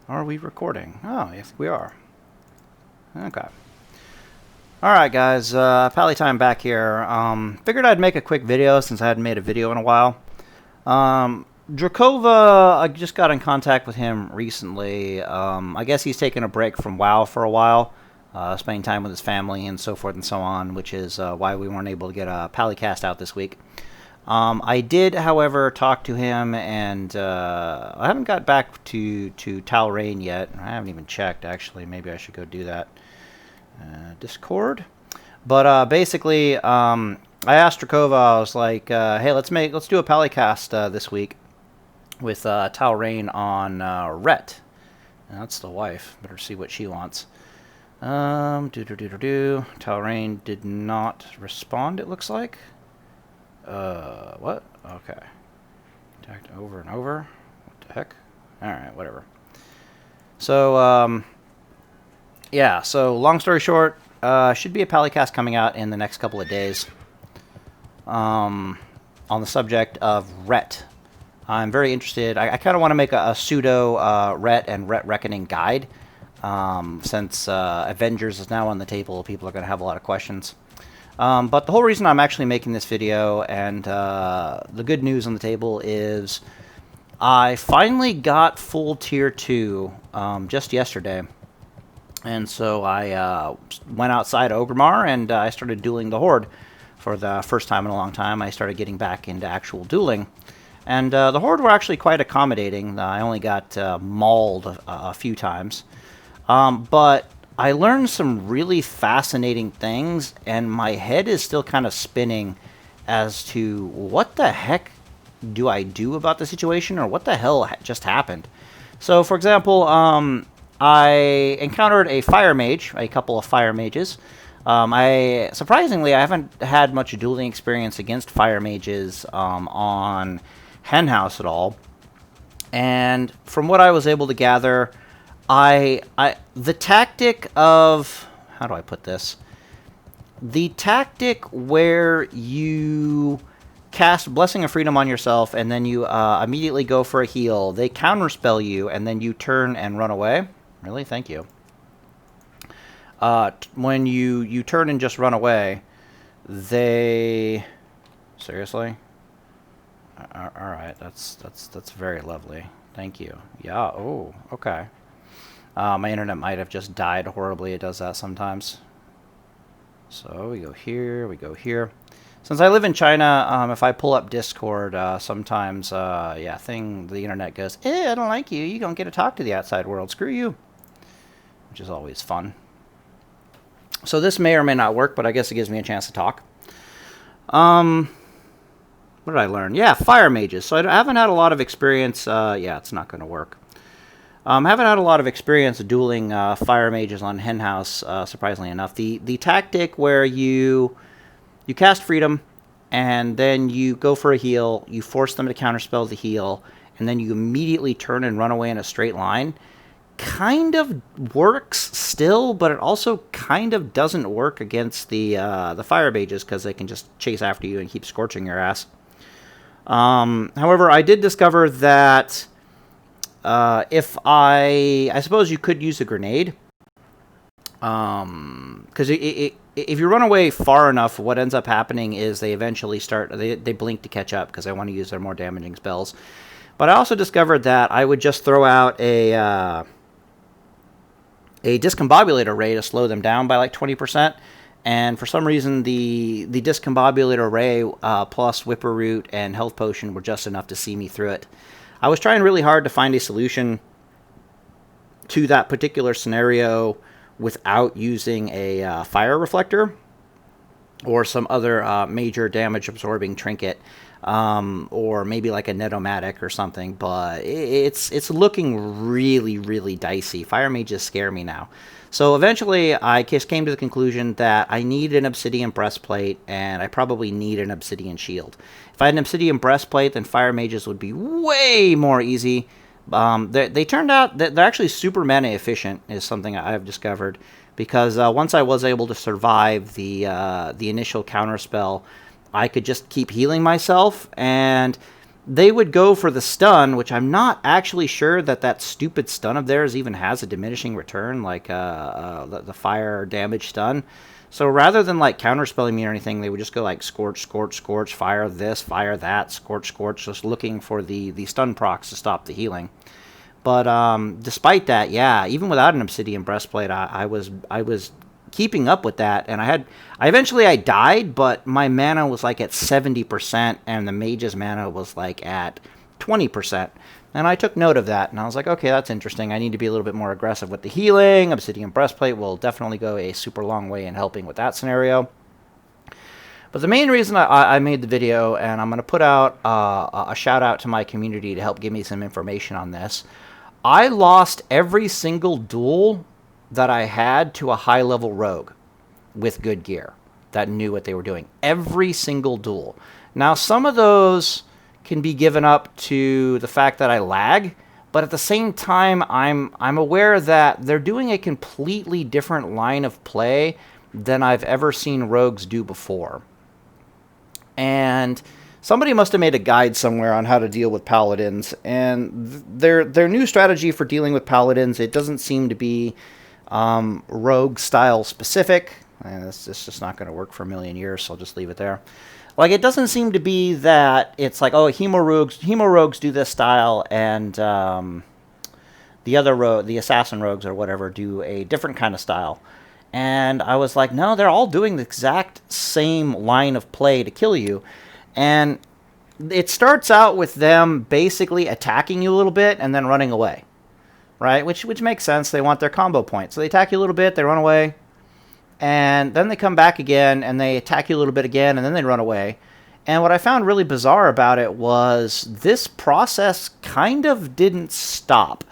Are we recording? Oh, yes, we are. Okay. Alright, guys. Pally time back here. Figured I'd make a quick video since I hadn't made a video in a while. Drakova, I just got in contact with him recently. I guess he's taking a break from WoW for a while, spending time with his family and so forth and so on, which is why we weren't able to get a Pallycast out this week. I did, however, talk to him, and I haven't got back to Talrain yet. I haven't even checked, actually. Maybe I should go do that. Discord. But basically, I asked Drakova, I was like, hey, let's do a Pallycast this week with Talrain on Ret. And that's the wife. Better see what she wants. Talrain did not respond, it looks like. What? Okay. Contact over and over. What the heck? Alright, whatever. So, yeah, so long story short, should be a Pallycast coming out in the next couple of days. On the subject of Ret. I'm very interested. I kind of want to make a pseudo Ret and Ret Reckoning guide. Since Avengers is now on the table, people are going to have a lot of questions. But the whole reason I'm actually making this video, and the good news on the table is I finally got full tier 2 just yesterday. And so I went outside Ogrimmar and I started dueling the Horde for the first time in a long time. I started getting back into actual dueling. And the Horde were actually quite accommodating. I only got mauled a few times. But I learned some really fascinating things, and my head is still kind of spinning as to what the heck do I do about the situation, or what the hell just happened. So, for example, I encountered a fire mage, a couple of fire mages. Surprisingly, I haven't had much dueling experience against fire mages on Henhouse at all. And from what I was able to gather, the tactic of, how do I put this? The tactic where you cast Blessing of Freedom on yourself and then you immediately go for a heal. They counterspell you and then you turn and run away. Really? Thank you. When you turn and just run away, they... Seriously? Alright, that's very lovely. Thank you. Yeah, oh, okay. My internet might have just died horribly. It does that sometimes. So we go here, we go here. Since I live in China, if I pull up Discord, sometimes, yeah, the internet goes, I don't like you. You don't get to talk to the outside world. Screw you. Which is always fun. So this may or may not work, but I guess it gives me a chance to talk. What did I learn? Yeah, fire mages. So I haven't had a lot of experience. Yeah, it's not going to work. Haven't had a lot of experience dueling fire mages on Henhouse, surprisingly enough. The tactic where you cast Freedom, and then you go for a heal, you force them to counterspell the heal, and then you immediately turn and run away in a straight line, kind of works still, but it also kind of doesn't work against the fire mages, because they can just chase after you and keep scorching your ass. However, I did discover that... if I suppose you could use a grenade, because if you run away far enough, what ends up happening is they eventually they blink to catch up because they want to use their more damaging spells. But I also discovered that I would just throw out a discombobulator ray to slow them down by like 20%. And for some reason, the discombobulator ray plus Whipper Root and Health Potion were just enough to see me through it. I was trying really hard to find a solution to that particular scenario without using a fire reflector or some other major damage absorbing trinket, or maybe like a Netomatic or something, but it's looking really, really dicey. Fire mages scare me now. So eventually I just came to the conclusion that I need an obsidian breastplate, and I probably need an obsidian shield. If I had an obsidian breastplate, then fire mages would be way more easy. They turned out that they're actually super mana efficient, is something I've discovered, because once I was able to survive the initial counterspell, I could just keep healing myself, and they would go for the stun, which I'm not actually sure that that stupid stun of theirs even has a diminishing return, like the fire damage stun. So rather than like counterspelling me or anything, they would just go like Scorch, Scorch, Scorch, fire this, fire that, Scorch, Scorch, just looking for the stun procs to stop the healing. But despite that, yeah, even without an Obsidian Breastplate, I was keeping up with that, and I eventually died, but my mana was like at 70%, and the mage's mana was like at 20%. And I took note of that, and I was like, okay, that's interesting. I need to be a little bit more aggressive with the healing. Obsidian Breastplate will definitely go a super long way in helping with that scenario. But the main reason I made the video, and I'm going to put out a shout out to my community to help give me some information on this. I lost every single duel that I had to a high-level rogue with good gear that knew what they were doing. Every single duel. Now, some of those can be given up to the fact that I lag, but at the same time, I'm aware that they're doing a completely different line of play than I've ever seen rogues do before. And somebody must have made a guide somewhere on how to deal with paladins, and their new strategy for dealing with paladins, it doesn't seem to be rogue style specific. And it's just not going to work for a million years, so I'll just leave it there. Like, it doesn't seem to be that it's like, oh, hemo rogues do this style, and the assassin rogues or whatever do a different kind of style. And I was like, no, they're all doing the exact same line of play to kill you. And it starts out with them basically attacking you a little bit and then running away, right? Which makes sense. They want their combo point. So they attack you a little bit, they run away, and then they come back again, and they attack you a little bit again, and then they run away. And what I found really bizarre about it was this process kind of didn't stop.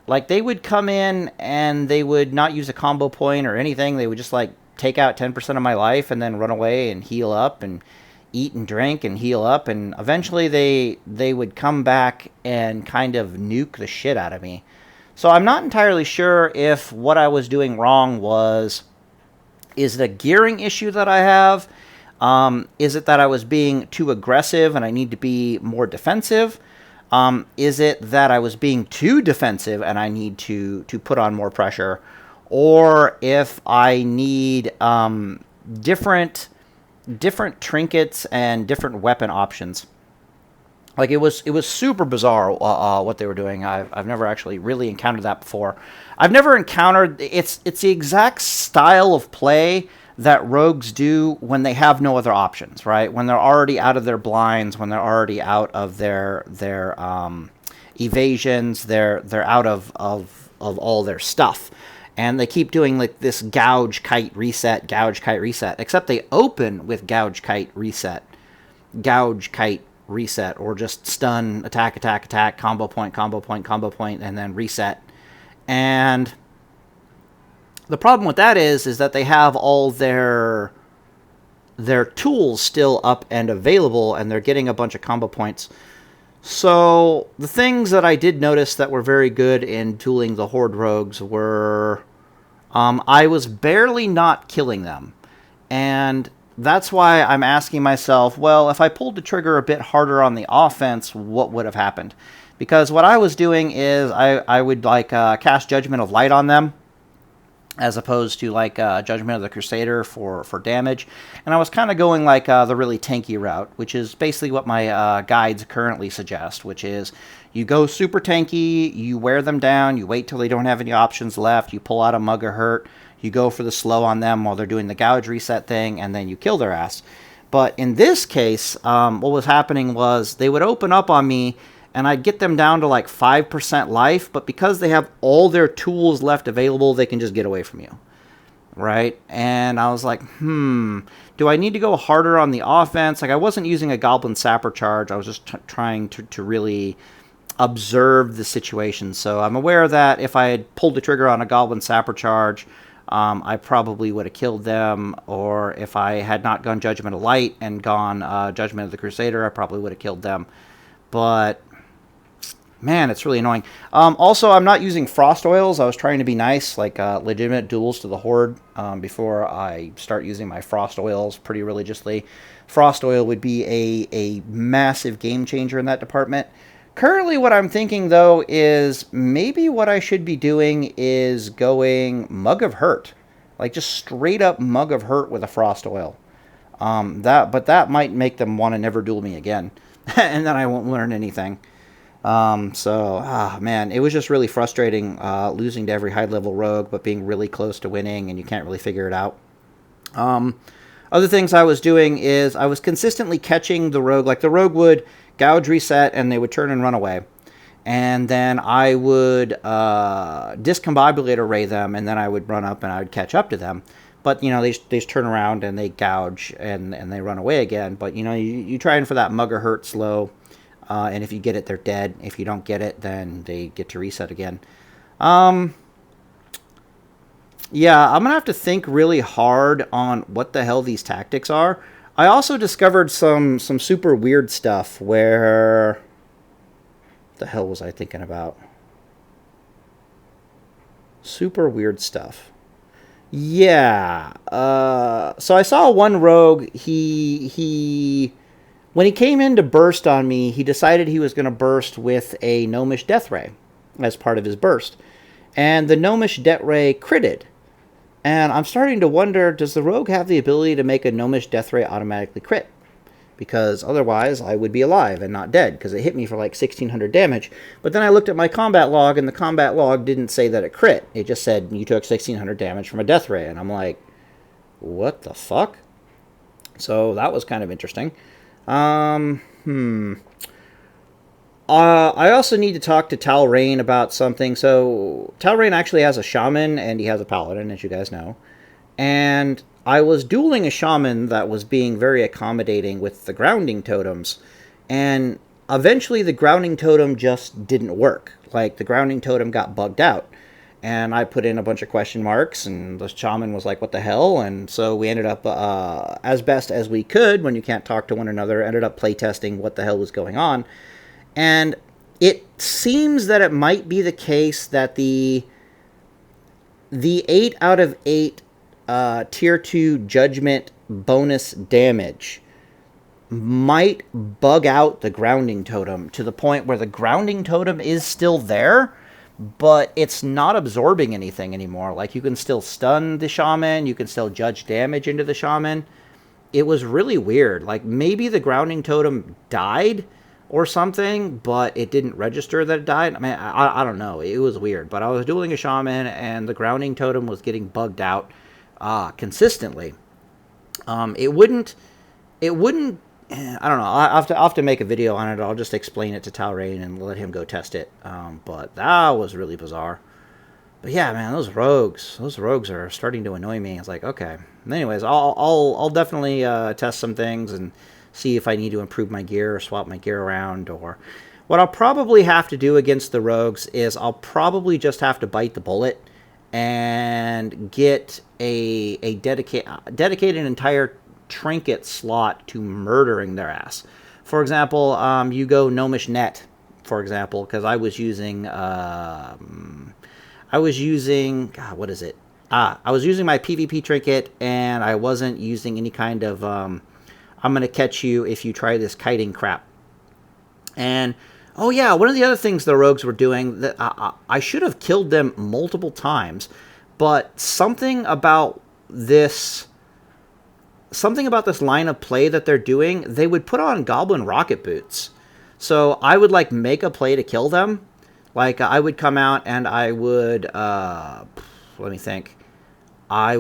Like, they would come in, and they would not use a combo point or anything. They would just, like, take out 10% of my life and then run away and heal up and eat and drink and heal up. And eventually they would come back and kind of nuke the shit out of me. So I'm not entirely sure if what I was doing wrong is it a gearing issue that I have? Is it that I was being too aggressive and I need to be more defensive? Is it that I was being too defensive and I need to put on more pressure? Or if I need different trinkets and different weapon options. Like, it was super bizarre what they were doing. I've never actually really encountered that before. I've never encountered it's the exact style of play that rogues do when they have no other options, right? When they're already out of their blinds, when they're already out of their evasions, they're out of all their stuff. And they keep doing like this gouge, kite, reset, except they open with gouge, kite, reset, or just stun, attack, combo point, and then reset. And the problem with that is that they have all their tools still up and available, and they're getting a bunch of combo points. So the things that I did notice that were very good in dueling the Horde rogues were I was barely not killing them. And that's why I'm asking myself, well, if I pulled the trigger a bit harder on the offense, what would have happened? Because what I was doing is I would like cast Judgment of Light on them, as opposed to like Judgment of the Crusader for damage. And I was kind of going like the really tanky route, which is basically what my guides currently suggest, which is you go super tanky, you wear them down, you wait till they don't have any options left, you pull out a Mug of Hurt, you go for the slow on them while they're doing the gouge reset thing, and then you kill their ass. But in this case, what was happening was they would open up on me, and I'd get them down to like 5% life, but because they have all their tools left available, they can just get away from you, right? And I was like, do I need to go harder on the offense? Like, I wasn't using a Goblin Sapper charge. I was just trying to really observe the situation. So I'm aware that if I had pulled the trigger on a Goblin Sapper charge, I probably would have killed them, or if I had not gone Judgment of Light and gone Judgment of the Crusader, I probably would have killed them. But Man, it's really annoying. Also, I'm not using frost oils. I was trying to be nice, like legitimate duels to the Horde, before I start using my frost oils pretty religiously. Frost oil would be a massive game changer in that department. Currently, what I'm thinking, though, is maybe what I should be doing is going Mug of Hurt. Like, just straight up Mug of Hurt with a frost oil. But that might make them want to never duel me again. And then I won't learn anything. Man, it was just really frustrating losing to every high-level rogue, but being really close to winning, and you can't really figure it out. Other things I was doing is I was consistently catching the rogue. Like, the rogue would gouge reset, and they would turn and run away. And then I would discombobulate array them, and then I would run up and I would catch up to them. But, you know, they just turn around and they gouge and they run away again. But, you know, you try for that Mugger Hurt slow. And if you get it, they're dead. If you don't get it, then they get to reset again. Yeah, I'm going to have to think really hard on what the hell these tactics are. I also discovered some super weird stuff where... What the hell was I thinking about? Super weird stuff. Yeah. So I saw one rogue. When he came in to burst on me, he decided he was going to burst with a Gnomish Death Ray as part of his burst. And the Gnomish Death Ray critted. And I'm starting to wonder, does the rogue have the ability to make a Gnomish Death Ray automatically crit? Because otherwise I would be alive and not dead, because it hit me for like 1600 damage. But then I looked at my combat log, and the combat log didn't say that it crit. It just said you took 1600 damage from a Death Ray. And I'm like, what the fuck? So that was kind of interesting. I also need to talk to Talrain about something. So Talrain actually has a shaman, and he has a paladin, as you guys know. And I was dueling a shaman that was being very accommodating with the grounding totems. And eventually the grounding totem just didn't work. Like, the grounding totem got bugged out. And I put in a bunch of question marks, and the shaman was like, what the hell? And so we ended up, as best as we could, when you can't talk to one another, ended up playtesting what the hell was going on. And it seems that it might be the case that the 8 out of 8 tier 2 judgment bonus damage might bug out the grounding totem to the point where the grounding totem is still there, but it's not absorbing anything anymore. Like, you can still stun the shaman, you can still judge damage into the shaman. It was really weird. Like, maybe the grounding totem died or something, but it didn't register that it died. I mean, I don't know. It was weird. But I was dueling a shaman, and the grounding totem was getting bugged out consistently. It wouldn't, I don't know. I'll have to make a video on it. I'll just explain it to Talrain and let him go test it. But that was really bizarre. But yeah, man, those rogues are starting to annoy me. It's like, okay. Anyways, I'll definitely test some things and see if I need to improve my gear or swap my gear around. Or what I'll probably have to do against the rogues is I'll probably just have to bite the bullet and get a dedicated entire trinket slot to murdering their ass. For example, you go Gnomish Net, for example, because I was using God, what is it? I was using my PvP trinket, and I wasn't using any kind of I'm going to catch you if you try this kiting crap. And oh yeah, one of the other things the rogues were doing that I should have killed them multiple times, but something about this line of play that they're doing, they would put on goblin rocket boots. So I would like make a play to kill them. Like, I would come out and I would let me think. I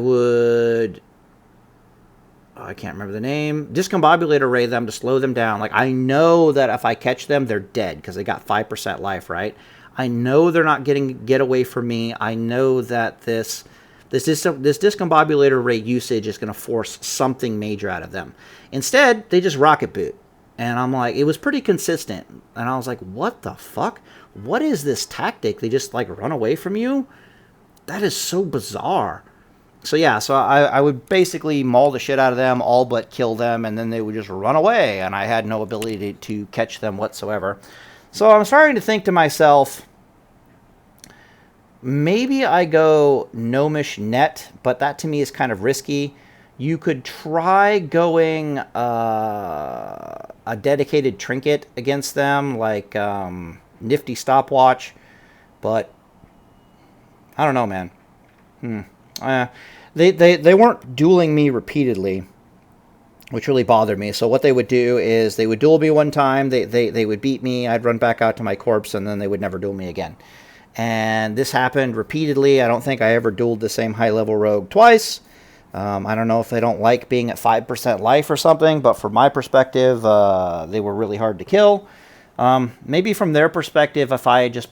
can't remember the name. Discombobulate array them to slow them down. Like, I know that if I catch them, they're dead because they got 5% life, right? I know they're not get away from me. I know that this discombobulator array usage is going to force something major out of them. Instead, they just rocket boot. And I'm like, it was pretty consistent. And I was like, what the fuck? What is this tactic? They just, like, run away from you? That is so bizarre. So yeah, so I would basically maul the shit out of them, all but kill them, and then they would just run away, and I had no ability to catch them whatsoever. So I'm starting to think to myself, maybe I go Gnomish Net, but that to me is kind of risky. You could try going a dedicated trinket against them, like Nifty Stopwatch, but I don't know, man. They weren't dueling me repeatedly, which really bothered me. So what they would do is they would duel me one time, they would beat me, I'd run back out to my corpse, and then they would never duel me again. And this happened repeatedly. I don't think I ever dueled the same high-level rogue twice. I don't know if they don't like being at 5% life or something, but from my perspective, they were really hard to kill. Maybe from their perspective, if I just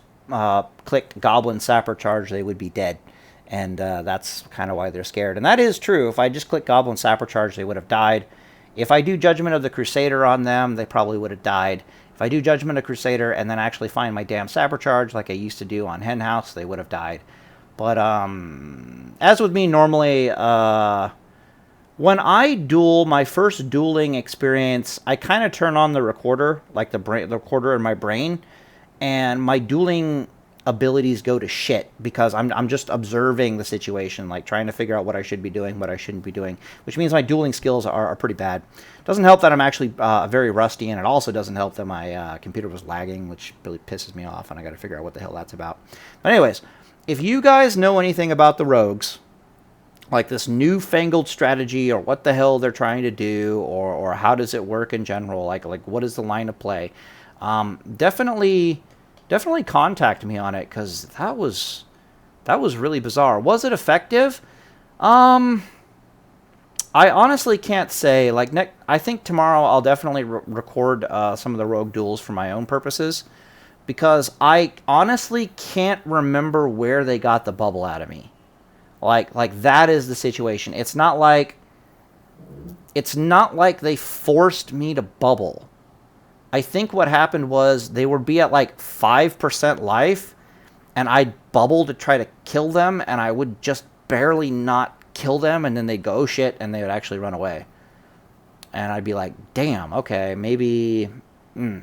clicked Goblin Sapper Charge, they would be dead. And that's kind of why they're scared. And that is true. If I just clicked Goblin Sapper Charge, they would have died. If I do Judgment of the Crusader on them, they probably would have died. If I do Judgment of Crusader and then actually find my damn Sapper Charge like I used to do on Henhouse, they would have died. But as with me normally, when I duel, my first dueling experience, I kind of turn on the recorder, like the recorder in my brain, and my dueling abilities go to shit because I'm just observing the situation, like trying to figure out what I should be doing, what I shouldn't be doing, which means my dueling skills are pretty bad. Doesn't help that I'm actually very rusty, and it also doesn't help that my computer was lagging, which really pisses me off, and I got to figure out what the hell that's about. But anyways, if you guys know anything about the rogues, like this newfangled strategy, or what the hell they're trying to do, or how does it work in general, like what is the line of play, definitely contact me on it, because that was really bizarre. Was it effective? I honestly can't say. Like, I think tomorrow I'll definitely record some of the rogue duels for my own purposes, because I honestly can't remember where they got the bubble out of me. Like that is the situation. It's not like they forced me to bubble. I think what happened was they would be at like 5% life, and I'd bubble to try to kill them, and I would just barely not kill them, and then they'd go, oh shit, and they would actually run away. And I'd be like, damn, okay, maybe...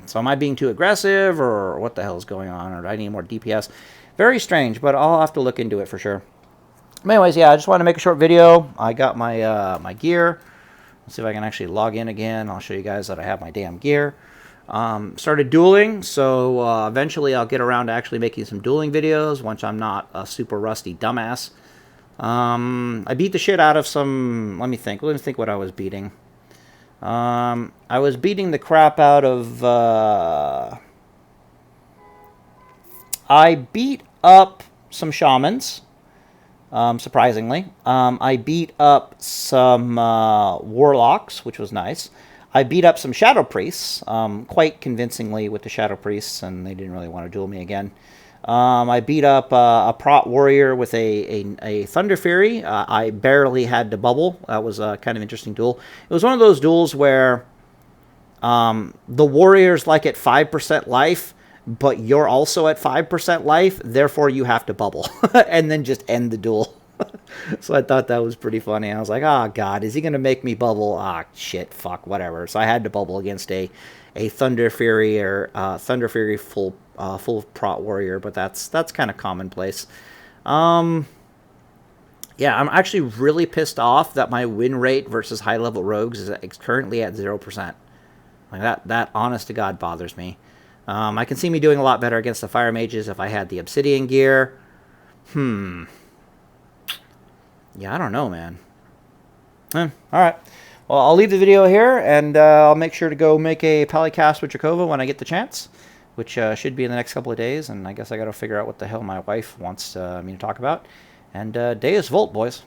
so am I being too aggressive, or what the hell is going on, or do I need more DPS? Very strange, but I'll have to look into it for sure. But anyways, yeah, I just wanted to make a short video. I got my my gear. Let's see if I can actually log in again. I'll show you guys that I have my damn gear. Started dueling, so eventually I'll get around to actually making some dueling videos once I'm not a super rusty dumbass. I beat the shit out of some... Let me think what I was beating. I was beating the crap out of... I beat up some shamans, surprisingly. I beat up some warlocks, which was nice. I beat up some shadow priests, quite convincingly with the shadow priests, and they didn't really want to duel me again. I beat up a prot warrior with a Thunder Fury. I barely had to bubble. That was a kind of interesting duel. It was one of those duels where the warrior's like at 5% life, but you're also at 5% life, therefore you have to bubble, and then just end the duel. So I thought that was pretty funny. I was like, oh god, is he going to make me bubble? Ah, shit, fuck, whatever. So I had to bubble against a Thunder Fury, or Thunder Fury full prot warrior, but that's kind of commonplace. Yeah, I'm actually really pissed off that my win rate versus high level rogues is currently at 0%. Like that honest to god bothers me. I can see me doing a lot better against the fire mages if I had the obsidian gear. Yeah, I don't know, man. Alright. Well, I'll leave the video here, and I'll make sure to go make a Palicast with Jakova when I get the chance, which should be in the next couple of days, and I guess I gotta figure out what the hell my wife wants me to talk about. And Deus Volt, boys.